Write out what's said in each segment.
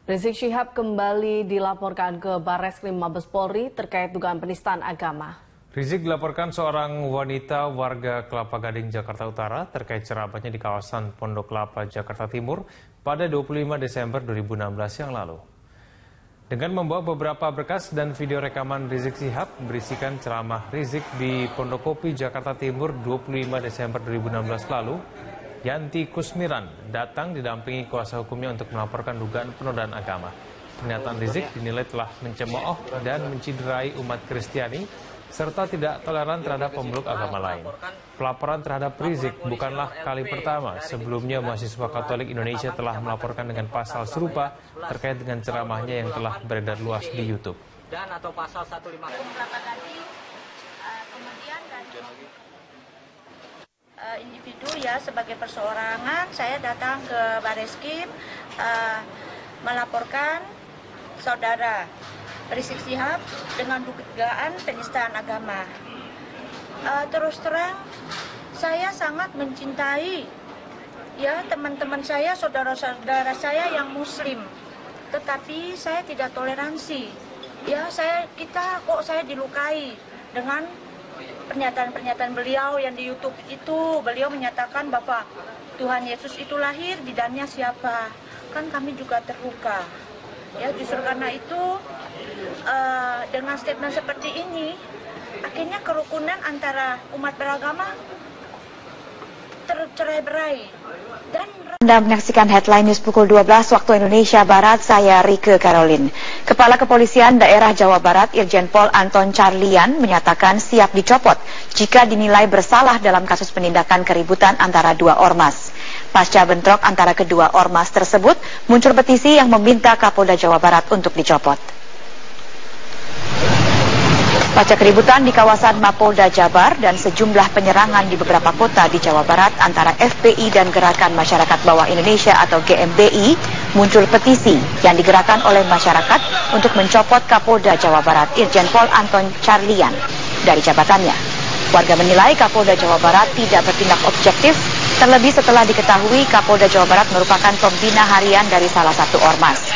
Rizik Syihab kembali dilaporkan ke Barreskrim Mabes Polri terkait dugaan penistaan agama. Rizik dilaporkan seorang wanita warga Kelapa Gading, Jakarta Utara terkait ceramahnya di kawasan Pondok Kelapa, Jakarta Timur pada 25 Desember 2016 yang lalu. Dengan membawa beberapa berkas dan video rekaman Rizik Syihab berisikan ceramah Rizik di Pondokopi, Jakarta Timur 25 Desember 2016 lalu, Yanti Kusmiran datang didampingi kuasa hukumnya untuk melaporkan dugaan penodaan agama. Pernyataan Rizik dinilai telah mencemooh dan menciderai umat Kristiani serta tidak toleran terhadap pemeluk agama lain. Pelaporan terhadap Rizik bukanlah kali pertama. Sebelumnya mahasiswa Katolik Indonesia telah melaporkan dengan pasal serupa terkait dengan ceramahnya yang telah beredar luas di YouTube. Dan atau pasal 150. Individu ya sebagai perseorangan saya datang ke Barreskrim melaporkan saudara Rizik Syihab dengan dugaan penistaan agama. Terus terang saya sangat mencintai ya teman-teman saya, saudara-saudara saya yang muslim, tetapi saya tidak toleransi. Ya saya dilukai dengan pernyataan-pernyataan beliau yang di YouTube itu. Beliau menyatakan bahwa Tuhan Yesus itu lahir, bidannya siapa? Kan kami juga terluka. Ya justru karena itu dengan statement seperti ini akhirnya kerukunan antara umat beragama tercerai-berai. Anda menyaksikan Headline News pukul 12 waktu Indonesia Barat, saya Rike Caroline. Kepala Kepolisian Daerah Jawa Barat Irjen Pol Anton Carlian menyatakan siap dicopot jika dinilai bersalah dalam kasus penindakan keributan antara dua ormas. Pasca bentrok antara kedua ormas tersebut, muncul petisi yang meminta Kapolda Jawa Barat untuk dicopot. Pasca keributan di kawasan Mapolda Jabar dan sejumlah penyerangan di beberapa kota di Jawa Barat antara FPI dan Gerakan Masyarakat Bawah Indonesia atau GMBI, muncul petisi yang digerakkan oleh masyarakat untuk mencopot Kapolda Jawa Barat Irjen Pol Anton Carlian dari jabatannya. Warga menilai Kapolda Jawa Barat tidak bertindak objektif, terlebih setelah diketahui Kapolda Jawa Barat merupakan pembina harian dari salah satu ormas.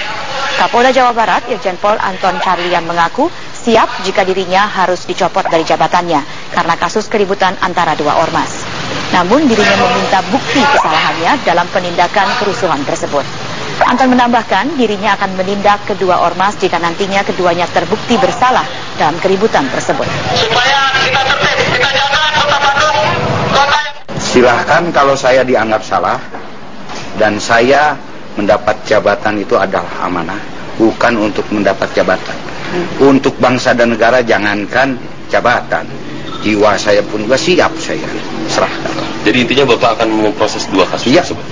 Kapolda Jawa Barat Irjen Pol Anton Carlian mengaku siap jika dirinya harus dicopot dari jabatannya karena kasus keributan antara dua ormas. Namun dirinya meminta bukti kesalahannya dalam penindakan kerusuhan tersebut. Anton menambahkan dirinya akan menindak kedua ormas jika nantinya keduanya terbukti bersalah dalam keributan tersebut. Supaya kita tertib, kita jaga Kota Bandung, kota yang... Silahkan kalau saya dianggap salah dan saya mendapat jabatan itu adalah amanah, bukan untuk mendapat jabatan. Untuk bangsa dan negara jangankan jabatan, jiwa saya pun juga siap saya serahkan. Jadi intinya Bapak akan memproses dua kasus tersebut?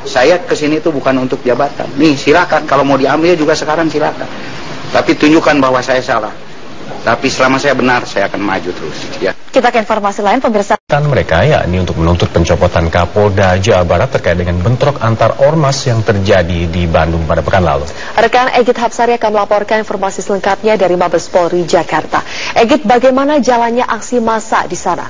Saya kesini itu bukan untuk jabatan. Nih silakan, kalau mau diambil juga sekarang silakan. Tapi tunjukkan bahwa saya salah. Tapi selama saya benar, saya akan maju terus. Ya. Kita ke informasi lain, pemirsa. Mereka yakni untuk menuntut pencopotan Kapolda Jawa Barat terkait dengan bentrok antar ormas yang terjadi di Bandung pada pekan lalu. Rekan Egit Hapsari akan melaporkan informasi selengkapnya dari Mabes Polri Jakarta. Egit, bagaimana jalannya aksi massa di sana?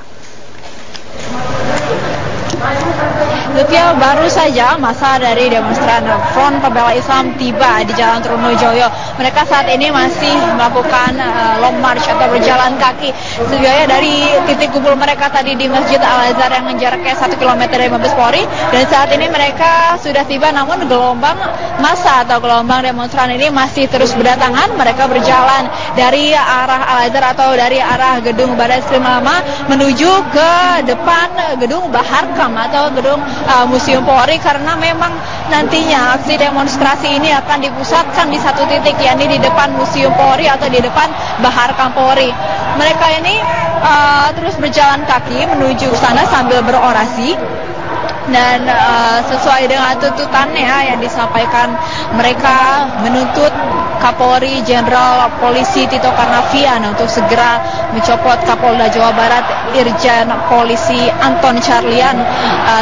Lutfi, baru saja masa dari demonstran Front Pembela Islam tiba di Jalan Trunojoyo. Mereka saat ini masih melakukan long march atau berjalan kaki. Sebenarnya dari titik kumpul mereka tadi di Masjid Al-Azhar yang jaraknya 1 km dari Mabes Polri. Dan saat ini mereka sudah tiba, namun gelombang massa atau gelombang demonstran ini masih terus berdatangan. Mereka berjalan dari arah Al-Azhar atau dari arah gedung Barreskrim Lama menuju ke depan gedung Baharkam atau gedung Museum Polri, karena memang nantinya aksi demonstrasi ini akan dipusatkan di satu titik, yakni di depan Museum Polri atau di depan Baharkam Polri. Mereka ini terus berjalan kaki menuju ke sana sambil berorasi. Dan sesuai dengan tuntutannya yang disampaikan, mereka menuntut Kapolri Jenderal Polisi Tito Karnavian untuk segera mencopot Kapolda Jawa Barat Irjen Polisi Anton Carlian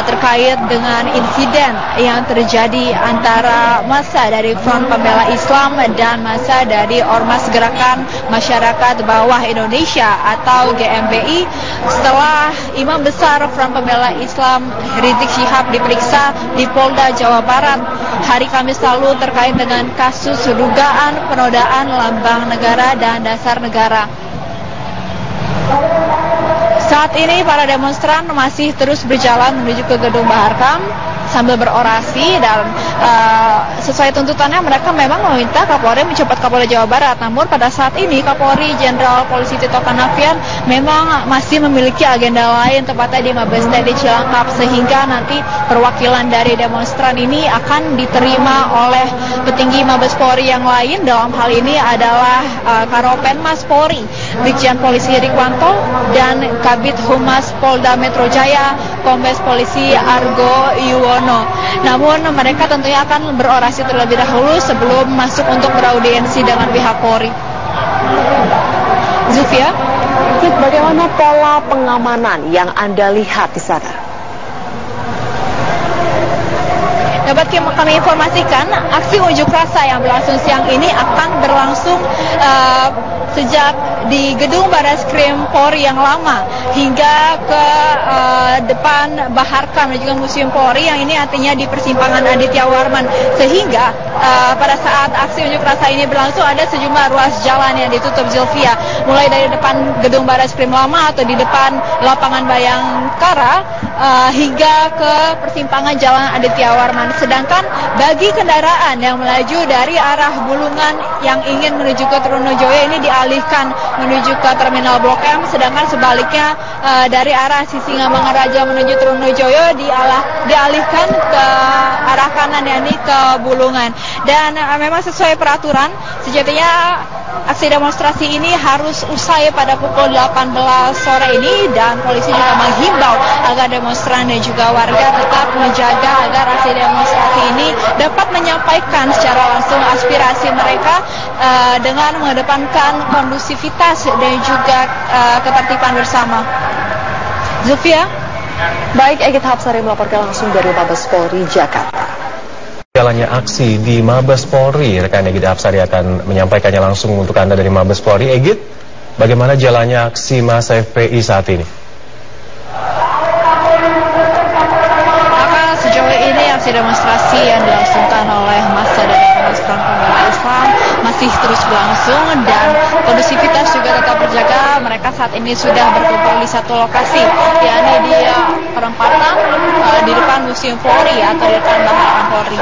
terkait dengan insiden yang terjadi antara massa dari Front Pembela Islam dan massa dari Ormas Gerakan Masyarakat Bawah Indonesia atau GMBI setelah Imam Besar Front Pembela Islam Rizik Syihab diperiksa di Polda Jawa Barat hari Kamis lalu terkait dengan kasus dugaan penodaan lambang negara dan dasar negara. Saat ini para demonstran masih terus berjalan menuju ke Gedung Baharkam sambil berorasi dan sesuai tuntutannya mereka memang meminta Kapolri mencopot Kapolda Jawa Barat. Namun pada saat ini Kapolri Jenderal Polisi Tito Karnavian memang masih memiliki agenda lain, tepatnya di Mabes TNI Cilangkap, sehingga nanti perwakilan dari demonstran ini akan diterima oleh petinggi Mabes Polri yang lain. Dalam hal ini adalah Karopenmas Polri Brigjen Polisi Rikwanto dan Kabid Humas Polda Metro Jaya Kombes Polisi Argo Yuwono. Namun mereka tentunya akan berorasi terlebih dahulu sebelum masuk untuk beraudiensi dengan pihak Polri. Zulfia, bagaimana pola pengamanan yang Anda lihat di sana? Dapat kami informasikan, aksi unjuk rasa yang berlangsung siang ini akan berlangsung sejak di Gedung Barreskrim Polri yang lama hingga ke depan Baharkam dan juga Museum Polri yang ini artinya di persimpangan Aditya Warman, sehingga pada saat aksi unjuk rasa ini berlangsung ada sejumlah ruas jalan yang ditutup, Zulfia, mulai dari depan Gedung Barreskrim lama atau di depan lapangan Bayangkara hingga ke persimpangan Jalan Aditya Warman. Sedangkan bagi kendaraan yang melaju dari arah Bulungan yang ingin menuju ke Trunojoyo ini dialihkan menuju ke Terminal Blok M, sedangkan sebaliknya dari arah Sisingamangaraja menuju Trunojoyo dialihkan ke arah kanan, yakni ke Bulungan. Dan memang sesuai peraturan sejatinya aksi demonstrasi ini harus usai pada pukul 18 sore ini, dan polisi juga menghimbau agar demonstran dan juga warga tetap menjaga agar aksi demonstrasi ini dapat menyampaikan secara langsung aspirasi mereka dengan mengedepankan kondusivitas dan juga ketertiban bersama. Zulfia? Baik, Egit Hapsari melaporkan langsung dari Mabes Polri Jakarta. Jalannya aksi di Mabes Polri, rekan Egit Hapsari akan menyampaikannya langsung untuk Anda dari Mabes Polri. Egit, bagaimana jalannya aksi massa FPI saat ini? Maka sejauh ini aksi demonstrasi yang dilangsungkan oleh massa dari Front Pembela Islam masih terus berlangsung dan kondusivitas juga tetap terjaga. Mereka saat ini sudah berkumpul di satu lokasi, yakni di perempatan di depan Museum Polri atau di depan Baharkam Polri.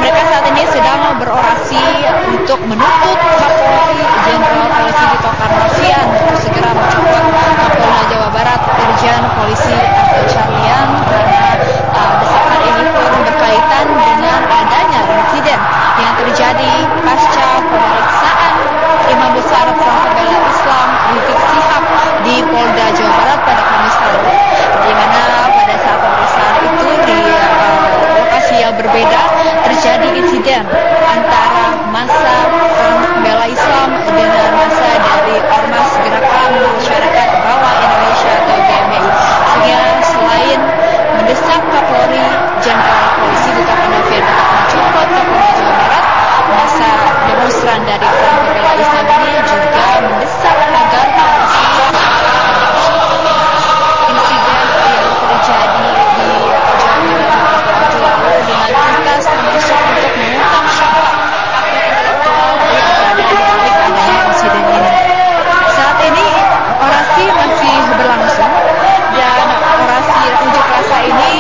Mereka saat ini sedang berorasi untuk menuntut Kapolri Jenderal Polisi Tito Karnavian untuk segera mencopot Kapolda Jawa Barat Irjen Polisi Argo Carlian, karena desakan ini pun berkaitan dengan adanya insiden yang terjadi pasca pemeriksaan Imam Besar Front Pembela Islam Rizik Syihab di Polda Jawa Barat pada Kamis lalu, di mana pada saat pemeriksaan itu di lokasi yang berbeda terjadi insiden antara massa Front Pembela Islam dengan massa dari Ormas Gerakan Masyarakat Bawah Indonesia atau GMBI, sehingga selain mendesak Kapolri Jenderal Polisi Tito Karnavian untuk mencopot Kapolda Jawa Barat, massa demonstran dari Front Pembela Islam ini juga mendesak agar insiden yang terjadi di Jawa Barat beberapa waktu lalu dengan tuntas termasuk untuk mengungkap siapa aktor intelektual yang berada di balik adanya insiden ini. Saat ini orasi masih berlangsung dan orasi unjuk rasa ini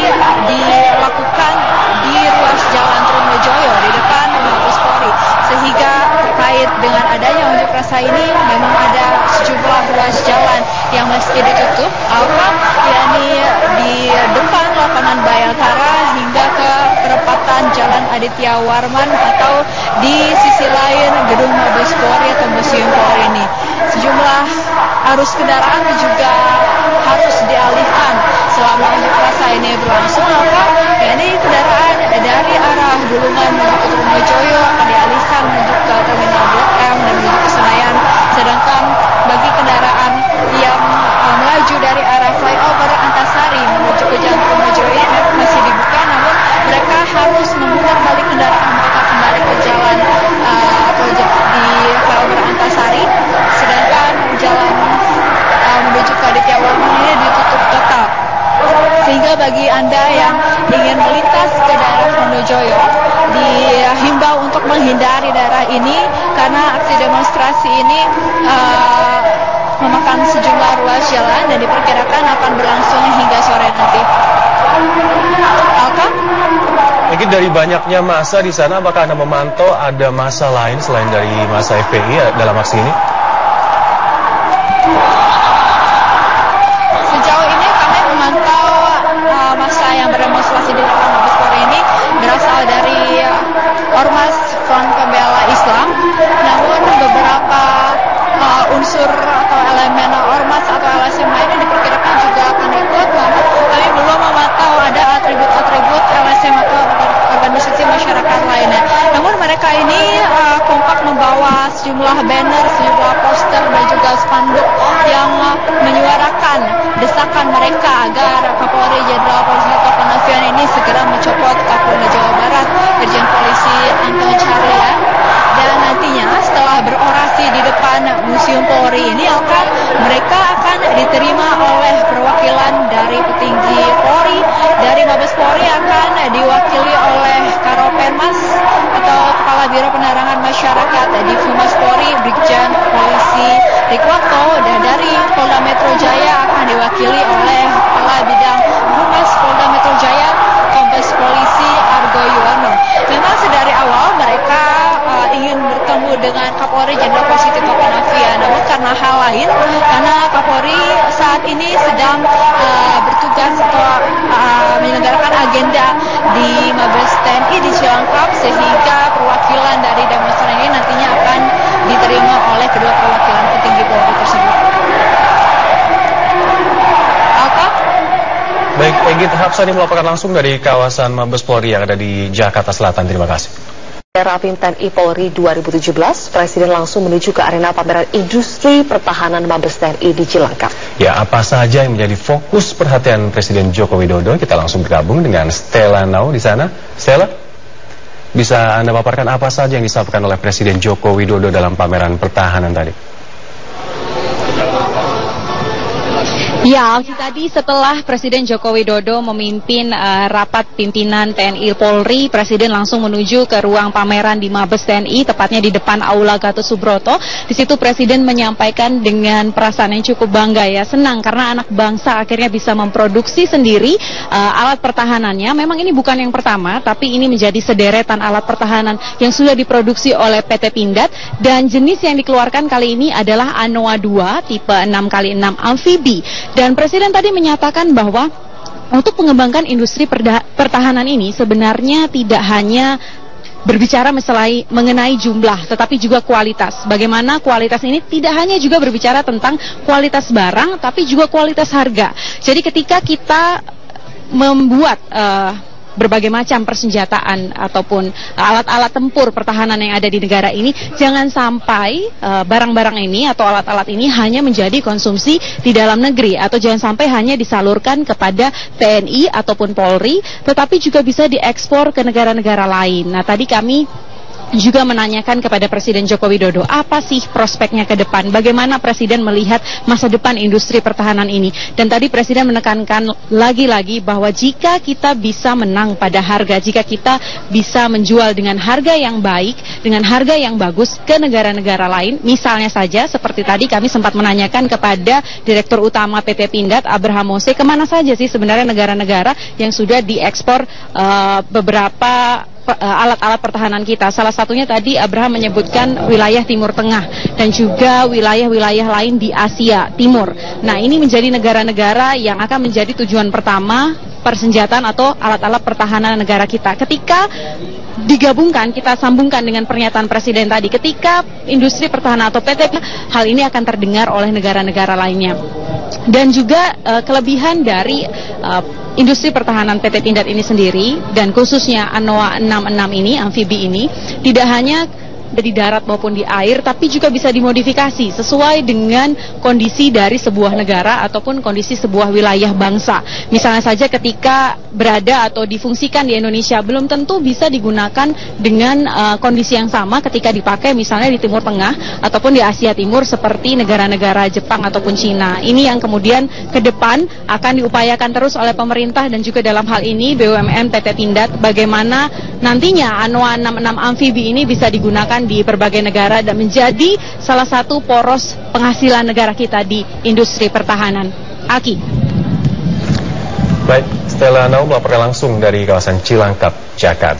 dilakukan di ruas Jalan Trunojoyo di depan Mabes Polri, sehingga terkait dengan adanya unjuk rasa ini memang ada sejumlah ruas jalan yang mesti ditutup, yakni di depan lapangan Bayangkara hingga ke perempatan Jalan Aditya Warman atau di sisi lain Gedung Mabes Polri atau Museum Polri ini. Sejumlah arus kendaraan juga harus dialihkan selama unjuk rasa ini berlangsung, yakni kendaraan dari arah Bulungan menuju ke Trunojoyo akan dialihkan menuju ke Terminal Blok M dan menuju ke Senayan, sedangkan bagi kendaraan yang melaju dari arah flyover Antasari menuju ke Jalan Trunojoyo ini masih dibuka, namun mereka harus memutar balik kendaraan mereka kembali ke jalan di flyover Antasari, sedangkan jalan menuju ke Aditya Warman ini ditutup total. Sehingga bagi Anda yang untuk menghindari daerah ini karena aksi demonstrasi ini memakan sejumlah ruas jalan dan diperkirakan akan berlangsung hingga sore nanti. Alka? Mungkin dari banyaknya massa di sana, apakah Anda memantau ada massa lain selain dari massa FPI dalam aksi ini? Sejauh ini kami memantau massa yang berdemonstrasi di depan Mabes Polri ini berasal dari Ormas Front Pembela Islam, namun beberapa unsur atau elemen ormas atau LSM lainnya diperkirakan juga akan ikut, namun kami belum memantau ada atribut-atribut LSM atau organisasi masyarakat lainnya. Namun mereka ini kompak membawa sejumlah banner, sejumlah poster dan juga spanduk yang menyuarakan desakan mereka agar Kapolri Jenderal Polisi Tito Karnavian ini segera mencopot Kapolda Jawa Barat, Irjen Polisi Anton Carlyan. Dan nantinya setelah berorasi di depan Museum Polri ini mereka akan diterima oleh perwakilan dari petinggi Polri, dari Mabes Polri akan diwakili oleh Karopenmas atau Kepala Biro Penerangan Masyarakat di Humas Polri, Brigjen Polisi Rikwanto, dan dari Polda Metro Jaya akan diwakili oleh Kepala Bidang Humas Polda Metro Jaya, Kombes Polisi Argo Yuwono. Memang sedari awal mereka ingin bertemu dengan Kapolri Jenderal Polisi Tito Karnavian, namun karena hal lain, karena Kapolri saat ini sedang bertugas atau menyelenggarakan agenda di Mabes TNI di Cilangkap, sehingga perwakilan dari demonstran ini nantinya akan diterima oleh kedua perwakilan petinggi Polri tersebut. Baik, Egit Hapsani melaporkan langsung dari kawasan Mabes Polri yang ada di Jakarta Selatan. Terima kasih. Rapim TNI Polri 2017, Presiden langsung menuju ke arena pameran industri pertahanan Mabes TNI di Cilangkap. Ya, apa saja yang menjadi fokus perhatian Presiden Joko Widodo? Kita langsung bergabung dengan Stella Nau di sana. Stella, bisa Anda paparkan apa saja yang disampaikan oleh Presiden Joko Widodo dalam pameran pertahanan tadi? Ya, tadi setelah Presiden Joko Widodo memimpin rapat pimpinan TNI Polri, Presiden langsung menuju ke ruang pameran di Mabes TNI, tepatnya di depan Aula Gatot Subroto. Di situ Presiden menyampaikan dengan perasaan yang cukup bangga, ya, senang karena anak bangsa akhirnya bisa memproduksi sendiri alat pertahanannya. Memang ini bukan yang pertama, tapi ini menjadi sederetan alat pertahanan yang sudah diproduksi oleh PT Pindad, dan jenis yang dikeluarkan kali ini adalah Anoa 2 tipe 6x6 amfibi. Dan Presiden tadi menyatakan bahwa untuk mengembangkan industri pertahanan ini sebenarnya tidak hanya berbicara mengenai jumlah, tetapi juga kualitas. Bagaimana kualitas ini tidak hanya juga berbicara tentang kualitas barang, tapi juga kualitas harga. Jadi ketika kita membuat berbagai macam persenjataan ataupun alat-alat tempur pertahanan yang ada di negara ini, jangan sampai barang-barang ini atau alat-alat ini hanya menjadi konsumsi di dalam negeri, atau jangan sampai hanya disalurkan kepada TNI ataupun Polri, tetapi juga bisa diekspor ke negara-negara lain. Nah, tadi kami juga menanyakan kepada Presiden Joko Widodo, apa sih prospeknya ke depan? Bagaimana Presiden melihat masa depan industri pertahanan ini? Dan tadi Presiden menekankan lagi-lagi bahwa jika kita bisa menang pada harga, jika kita bisa menjual dengan harga yang baik, dengan harga yang bagus ke negara-negara lain, misalnya saja seperti tadi kami sempat menanyakan kepada Direktur Utama PT Pindad, Abraham Mose, kemana saja sih sebenarnya negara-negara yang sudah diekspor beberapa alat-alat pertahanan kita. Salah satunya tadi Abraham menyebutkan wilayah Timur Tengah dan juga wilayah-wilayah lain di Asia Timur. Nah, ini menjadi negara-negara yang akan menjadi tujuan pertama persenjataan atau alat-alat pertahanan negara kita. Ketika digabungkan, kita sambungkan dengan pernyataan Presiden tadi, ketika industri pertahanan atau PT, hal ini akan terdengar oleh negara-negara lainnya. Dan juga kelebihan dari industri pertahanan PT Pindad ini sendiri, dan khususnya Anoa 66 ini, amfibi ini, tidak hanya di darat maupun di air, tapi juga bisa dimodifikasi sesuai dengan kondisi dari sebuah negara ataupun kondisi sebuah wilayah bangsa. Misalnya saja ketika berada atau difungsikan di Indonesia, belum tentu bisa digunakan dengan kondisi yang sama ketika dipakai misalnya di Timur Tengah ataupun di Asia Timur seperti negara-negara Jepang ataupun Cina. Ini yang kemudian ke depan akan diupayakan terus oleh pemerintah dan juga dalam hal ini BUMN PT Pindad, bagaimana nantinya Anoa 66 amfibi ini bisa digunakan di berbagai negara dan menjadi salah satu poros penghasilan negara kita di industri pertahanan. Aki. Baik, Stella Nau melaporkan langsung dari kawasan Cilangkap, Jakarta.